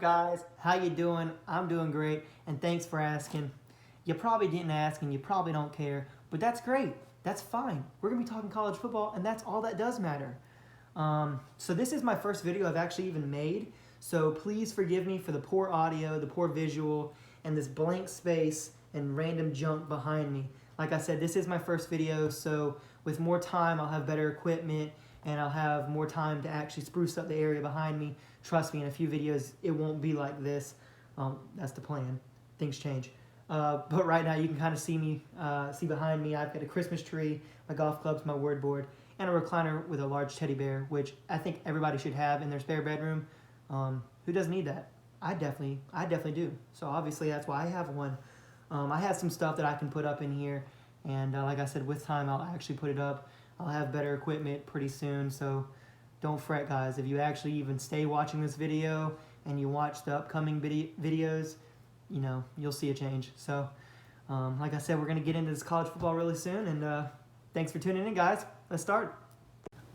guys? How you doing? I'm doing great, and thanks for asking. You probably didn't ask, and you probably don't care, but that's great. That's fine. We're going to be talking college football, and that's all that does matter. So this is my first video I've actually even made, so please forgive me for the poor audio, the poor visual, and this blank space and random junk behind me. Like I said, this is my first video, so with more time I'll have better equipment and I'll have more time to actually spruce up the area behind me. Trust me, in a few videos it won't be like this. That's the plan. Things change. But right now you can kind of see me, see behind me. I've got a Christmas tree, my golf clubs, my word board, and a recliner with a large teddy bear, which I think everybody should have in their spare bedroom. Who doesn't need that? I definitely do. So obviously that's why I have one. I have some stuff that I can put up in here, and like I said, with time I'll actually put it up. I'll have better equipment pretty soon, so don't fret, guys. If you actually even stay watching this video and you watch the upcoming videos, you know, you'll see a change. So like I said, we're going to get into this college football really soon, and thanks for tuning in, guys. Let's start.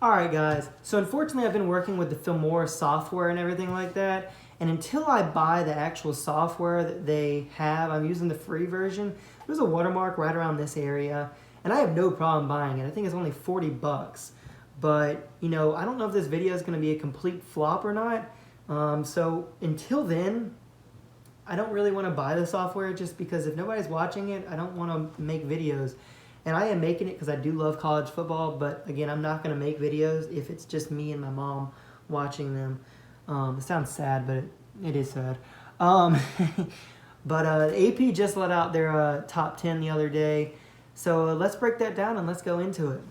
Alright guys, so unfortunately I've been working with the Filmora software and everything like that, and until I buy the actual software that they have, I'm using the free version. There's a watermark right around this area, and I have no problem buying it. I think it's only 40 bucks. But, you know, I don't know if this video is going to be a complete flop or not. So until then, I don't really want to buy the software just because if nobody's watching it, I don't want to make videos. And I am making it because I do love college football, but again, I'm not going to make videos if it's just me and my mom watching them. It sounds sad, but it is sad. But AP just let out their top 10 the other day. So let's break that down and let's go into it.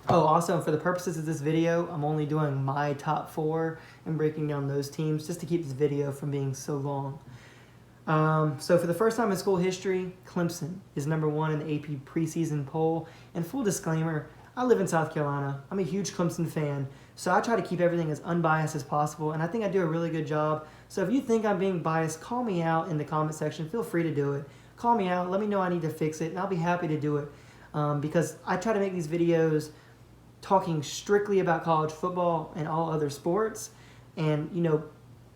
Oh, also, for the purposes of this video, I'm only doing my top 4 and breaking down those teams just to keep this video from being so long. So for the first time in school history, Clemson is #1 in the AP preseason poll. And full disclaimer, I live in South Carolina. I'm a huge Clemson fan, so I try to keep everything as unbiased as possible, and I think I do a really good job. So if you think I'm being biased, call me out in the comment section. Feel free to do it. Call me out, let me know I need to fix it, and I'll be happy to do it. Because I try to make these videos talking strictly about college football and all other sports, and you know,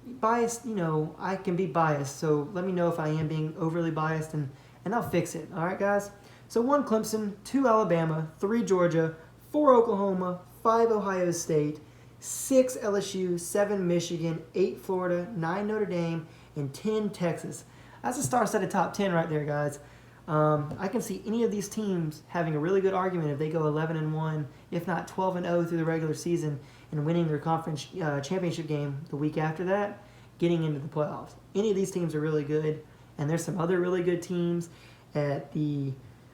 biased, you know, I can be biased, so let me know if I am being overly biased, and I'll fix it. All right, guys? So 1 Clemson, 2 Alabama, 3 Georgia, 4 Oklahoma, 5 Ohio State, 6 LSU, 7 Michigan, 8 Florida, 9 Notre Dame, and 10 Texas. That's a star-studded top 10 right there, guys. I can see any of these teams having a really good argument if they go 11-1, if not 12-0 through the regular season, and winning their conference championship game the week after that, getting into the playoffs. Any of these teams are really good, and there's some other really good teams at the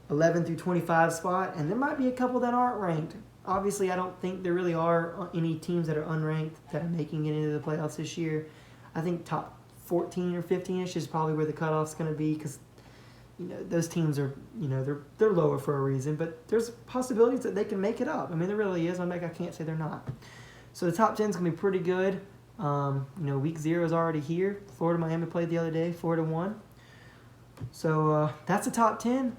11 through 25 spot, and there might be a couple that aren't ranked. Obviously, I don't think there really are any teams that are unranked that are making it into the playoffs this year. I think top 14 or 15-ish is probably where the cutoff's going to be, because you know, those teams are, you know, they're lower for a reason, but there's possibilities that they can make it up. I mean, there really is. I can't say they're not. So the top 10 is going to be pretty good. You know, week 0 is already here. Florida, Miami played the other day. Florida won. So that's the top 10.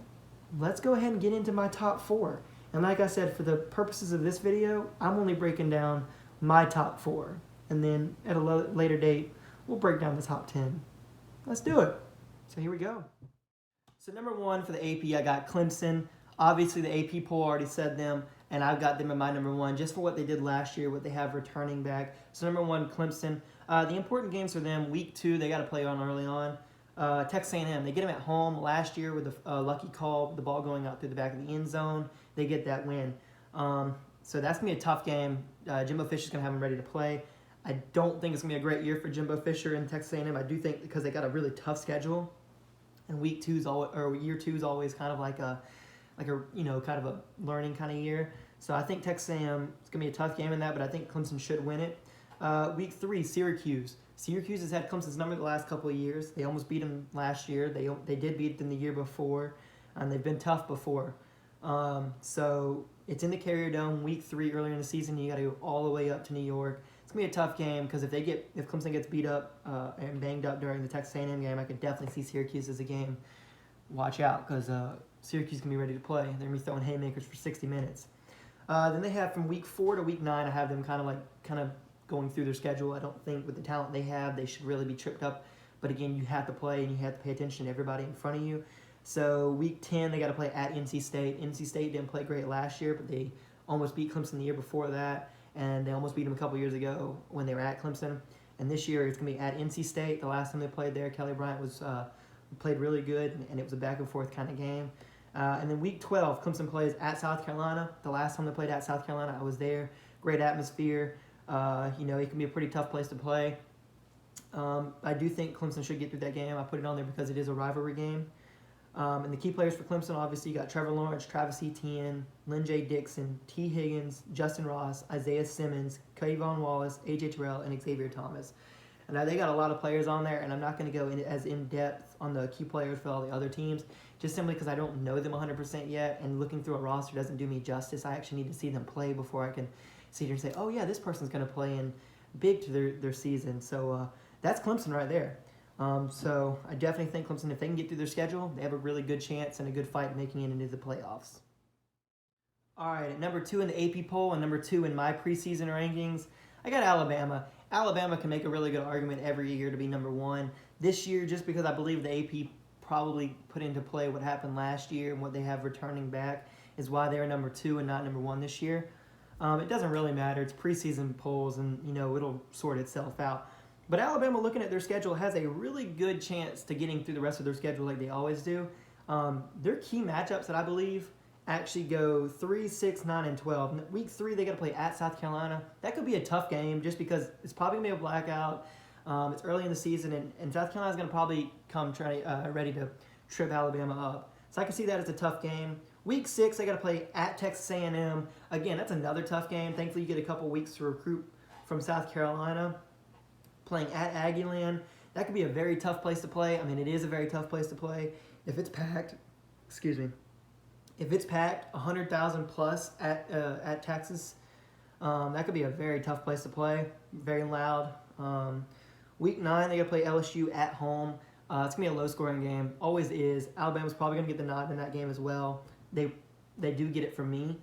Let's go ahead and get into my top 4. And like I said, for the purposes of this video, I'm only breaking down my top 4. And then at a later date, we'll break down the top 10. Let's do it. So here we go. So #1 for the AP, I got Clemson. Obviously, the AP poll already said them, and I've got them in my #1 just for what they did last year, what they have returning back. So #1, Clemson. The important games for them, week 2, they got to play on early on. Texas A&M, they get them at home last year with a lucky call, the ball going out through the back of the end zone. They get that win. So that's going to be a tough game. Jimbo Fisher's going to have them ready to play. I don't think it's going to be a great year for Jimbo Fisher and Texas A&M. I do think because they got a really tough schedule. And year two is always kind of like a you know, kind of a learning kind of year. So I think Texas A&M is going to be a tough game in that, but I think Clemson should win it. Week 3, Syracuse. Syracuse has had Clemson's number the last couple of years. They almost beat them last year. They did beat them the year before, and they've been tough before. So it's in the Carrier Dome, week 3, earlier in the season. You got to go all the way up to New York. It's gonna be a tough game because if Clemson gets beat up and banged up during the Texas A&M game, I could definitely see Syracuse as a game. Watch out, because Syracuse can be ready to play. They're gonna be throwing haymakers for 60 minutes. Then they have from week 4 to week 9. I have them kind of going through their schedule. I don't think with the talent they have, they should really be tripped up. But again, you have to play and you have to pay attention to everybody in front of you. So week 10, they got to play at NC State. NC State didn't play great last year, but they almost beat Clemson the year before that, and they almost beat them a couple years ago when they were at Clemson. And this year it's going to be at NC State. The last time they played there, Kelly Bryant played really good, and it was a back-and-forth kind of game. And then week 12, Clemson plays at South Carolina. The last time they played at South Carolina, I was there. Great atmosphere. It can be a pretty tough place to play. I do think Clemson should get through that game. I put it on there because it is a rivalry game. And the key players for Clemson, obviously, you got Trevor Lawrence, Travis Etienne, Lynn J. Dixon, T. Higgins, Justin Ross, Isaiah Simmons, Kayvon Wallace, A.J. Terrell, and Xavier Thomas. And they got a lot of players on there, and I'm not going to go as in-depth on the key players for all the other teams, just simply because I don't know them 100% yet, and looking through a roster doesn't do me justice. I actually need to see them play before I can sit here and say, oh, yeah, this person's going to play in big to their season. So that's Clemson right there. So I definitely think Clemson, if they can get through their schedule, they have a really good chance and a good fight making it into the playoffs. All right, at number 2 in the AP poll and number 2 in my preseason rankings, I got Alabama. Alabama can make a really good argument every year to be number 1. This year, just because I believe the AP probably put into play what happened last year and what they have returning back is why they're number 2 and not number 1 this year. It doesn't really matter. It's preseason polls, and it'll sort itself out. But Alabama, looking at their schedule, has a really good chance to getting through the rest of their schedule like they always do. Their key matchups that I believe actually go 3, 6, 9, and 12. Week 3, they got to play at South Carolina. That could be a tough game just because it's probably going to be a blackout. It's early in the season, and South Carolina's going to probably come ready to trip Alabama up. So I can see that as a tough game. Week 6, they got to play at Texas A&M. Again, that's another tough game. Thankfully, you get a couple weeks to recruit from South Carolina. Playing at Aggieland, that could be a very tough place to play. I mean, it is a very tough place to play. If it's packed, if it's packed 100,000 plus at Texas, that could be a very tough place to play. Very loud. Week 9, they got to play LSU at home. It's going to be a low-scoring game. Always is. Alabama's probably going to get the nod in that game as well. They do get it from me.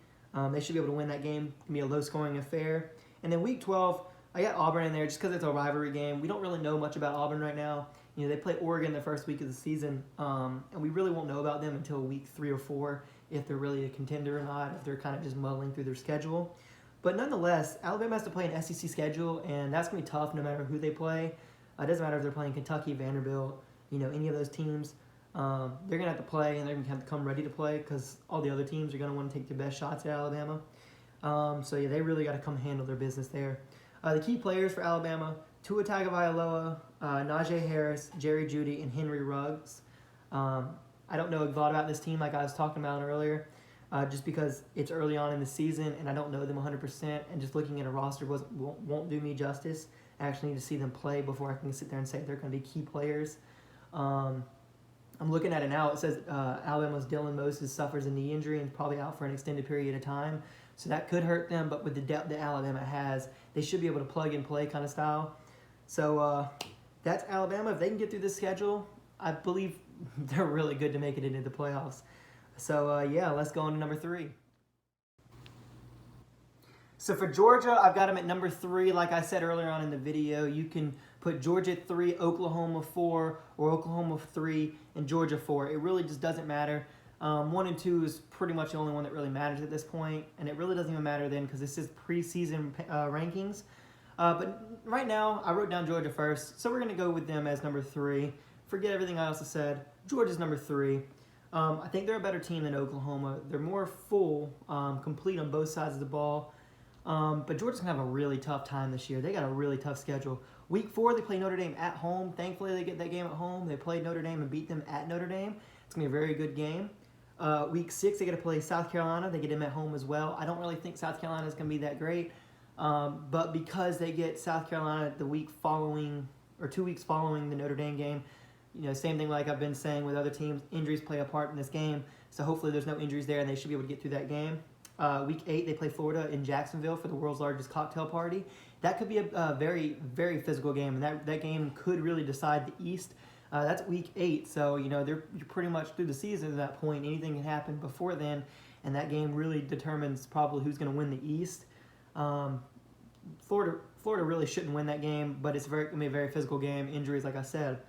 They should be able to win that game. It's going to be a low-scoring affair. And then Week 12, I got Auburn in there just because it's a rivalry game. We don't really know much about Auburn right now. They play Oregon the first week of the season, and we really won't know about them until week 3 or 4 if they're really a contender or not, if they're kind of just muddling through their schedule. But nonetheless, Alabama has to play an SEC schedule, and that's going to be tough no matter who they play. It doesn't matter if they're playing Kentucky, Vanderbilt, any of those teams. They're going to have to play, and they're going to have to come ready to play because all the other teams are going to want to take their best shots at Alabama. They really got to come handle their business there. The key players for Alabama, Tua Tagovailoa, Najee Harris, Jerry Jeudy, and Henry Ruggs. I don't know a lot about this team like I was talking about earlier, just because it's early on in the season and I don't know them 100%, and just looking at a roster won't do me justice. I actually need to see them play before I can sit there and say they're going to be key players. I'm looking at it now. It says Alabama's Dylan Moses suffers a knee injury and is probably out for an extended period of time. So that could hurt them, but with the depth that Alabama has, they should be able to plug and play kind of style. So that's Alabama. If they can get through this schedule, I believe they're really good to make it into the playoffs. So, let's go on to number 3. So for Georgia, I've got them at number 3. Like I said earlier on in the video, you can put Georgia at 3, Oklahoma 4, or Oklahoma 3, and Georgia 4. It really just doesn't matter. 1 and 2 is pretty much the only one that really matters at this point, and it really doesn't even matter then because this is preseason rankings. But right now, I wrote down Georgia first, so we're going to go with them as number 3. Forget everything I also said. Georgia's number 3. I think they're a better team than Oklahoma. They're more full, complete on both sides of the ball. But Georgia's going to have a really tough time this year. They got a really tough schedule. Week 4, they play Notre Dame at home. Thankfully, they get that game at home. They played Notre Dame and beat them at Notre Dame. It's going to be a very good game. Week 6, they got to play South Carolina. They get them at home as well. I don't really think South Carolina is going to be that great. But because they get South Carolina the week following, or 2 weeks following the Notre Dame game, same thing like I've been saying with other teams, injuries play a part in this game. So hopefully there's no injuries there and they should be able to get through that game. Week 8, they play Florida in Jacksonville for the world's largest cocktail party. That could be a very, very physical game, and that game could really decide the East. That's week 8, so you're pretty much through the season at that point. Anything can happen before then, and that game really determines probably who's going to win the East. Florida Florida really shouldn't win that game, but it's going to be a very physical game. Injuries, like I said.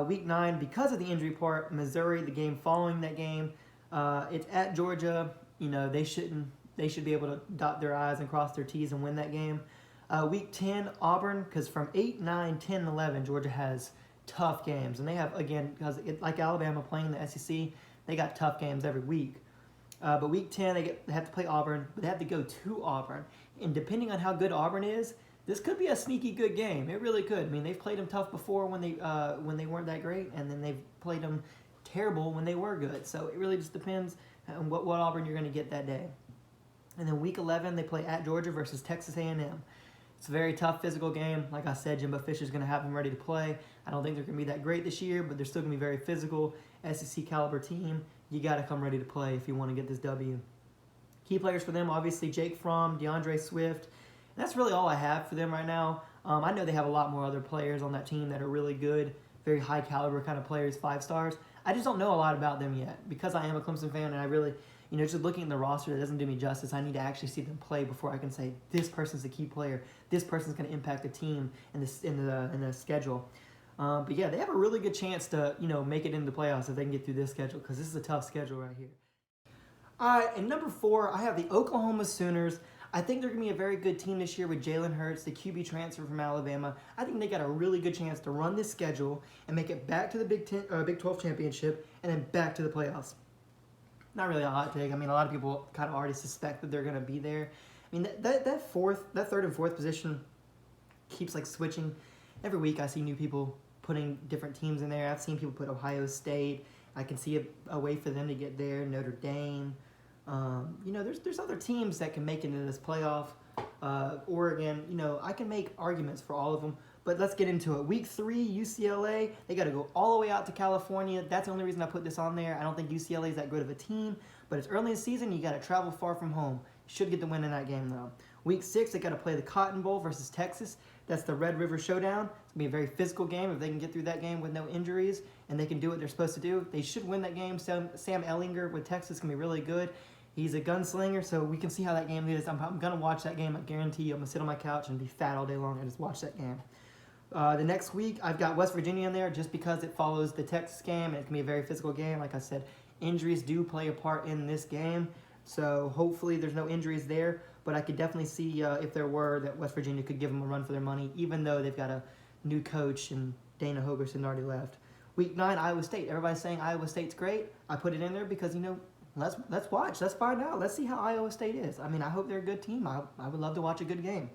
Week 9, because of the injury part, Missouri, the game following that game, it's at Georgia. You know, they should be able to dot their I's and cross their T's and win that game. Week 10, Auburn, because from 8, 9, 10, and 11, Georgia has tough games. And they have, again, because like Alabama playing the SEC, they got tough games every week. But week 10, they have to play Auburn, but they have to go to Auburn. And depending on how good Auburn is, this could be a sneaky good game. It really could. I mean, they've played them tough before when they weren't that great, and then they've played them terrible when they were good. So it really just depends on what Auburn you're going to get that day. And then week 11, they play at Georgia versus Texas A&M. It's a very tough physical game. Like I said, Jimbo Fisher's going to have them ready to play. I don't think they're going to be that great this year, but they're still going to be very physical. SEC caliber team. You got to come ready to play if you want to get this W. Key players for them, obviously Jake Fromm, DeAndre Swift. And that's really all I have for them right now. I know they have a lot more other players on that team that are really good, very high caliber kind of players, 5 stars. I just don't know a lot about them yet because I am a Clemson fan, and I really, just looking at the roster, that doesn't do me justice. I need to actually see them play before I can say this person's a key player. This person's going to impact the team in the schedule. But yeah, they have a really good chance to make it into the playoffs if they can get through this schedule, because this is a tough schedule right here. All right, and number 4, I have the Oklahoma Sooners. I think they're going to be a very good team this year with Jalen Hurts, the QB transfer from Alabama. I think they got a really good chance to run this schedule and make it back to the Big 12 championship and then back to the playoffs. Not really a hot take. I mean, a lot of people kind of already suspect that they're going to be there. I mean, that third and fourth position keeps like switching. Every week I see new people putting different teams in there. I've seen people put Ohio State. I can see a way for them to get there. Notre Dame. There's other teams that can make it into this playoff. Oregon, I can make arguments for all of them. But let's get into it. Week 3, UCLA, they got to go all the way out to California. That's the only reason I put this on there. I don't think UCLA is that good of a team, but it's early in the season. You got to travel far from home. You should get the win in that game, though. Week 6, they got to play the Cotton Bowl versus Texas. That's the Red River Showdown. It's going to be a very physical game. If they can get through that game with no injuries and they can do what they're supposed to do, they should win that game. Sam Ehlinger with Texas can be really good. He's a gunslinger, so we can see how that game is. I'm going to watch that game. I guarantee you I'm going to sit on my couch and be fat all day long and just watch that game. The next week, I've got West Virginia in there just because it follows the Texas game, and it's going to be a very physical game. Like I said, injuries do play a part in this game, so hopefully there's no injuries there. But I could definitely see if there were, that West Virginia could give them a run for their money, even though they've got a new coach and Dana Holgorsen already left. Week 9, Iowa State. Everybody's saying Iowa State's great. I put it in there because, let's watch. Let's find out. Let's see how Iowa State is. I mean, I hope they're a good team. I would love to watch a good game.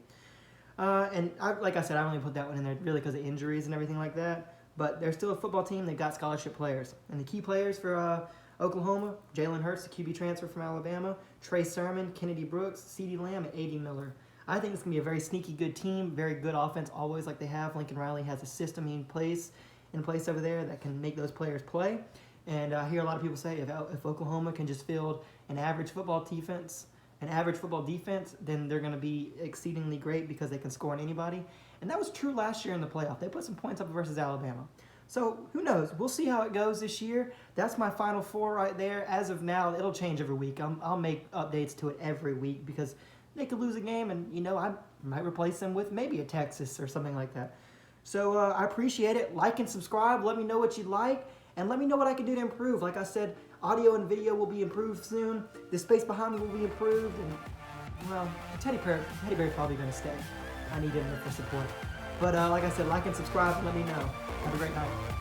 Like I said, I only put that one in there really because of injuries and everything like that. But they're still a football team. They've got scholarship players. And the key players for Oklahoma, Jalen Hurts, the QB transfer from Alabama, Trey Sermon, Kennedy Brooks, CeeDee Lamb, and A.D. Miller. I think it's going to be a very sneaky good team, very good offense always like they have. Lincoln Riley has a system in place over there that can make those players play. And I hear a lot of people say if Oklahoma can just field an average football defense, then they're going to be exceedingly great because they can score on anybody. And that was true last year in the playoff. They put some points up versus Alabama. So who knows? We'll see how it goes this year. That's my Final Four right there. As of now, it'll change every week. I'll make updates to it every week because they could lose a game and, I might replace them with maybe a Texas or something like that. So I appreciate it. Like and subscribe. Let me know what you like. And let me know what I can do to improve. Like I said, audio and video will be improved soon. The space behind me will be improved. And, well, Teddy Bear's probably going to stay. I need him there for support. But like I said, like and subscribe and let me know. Have a great night.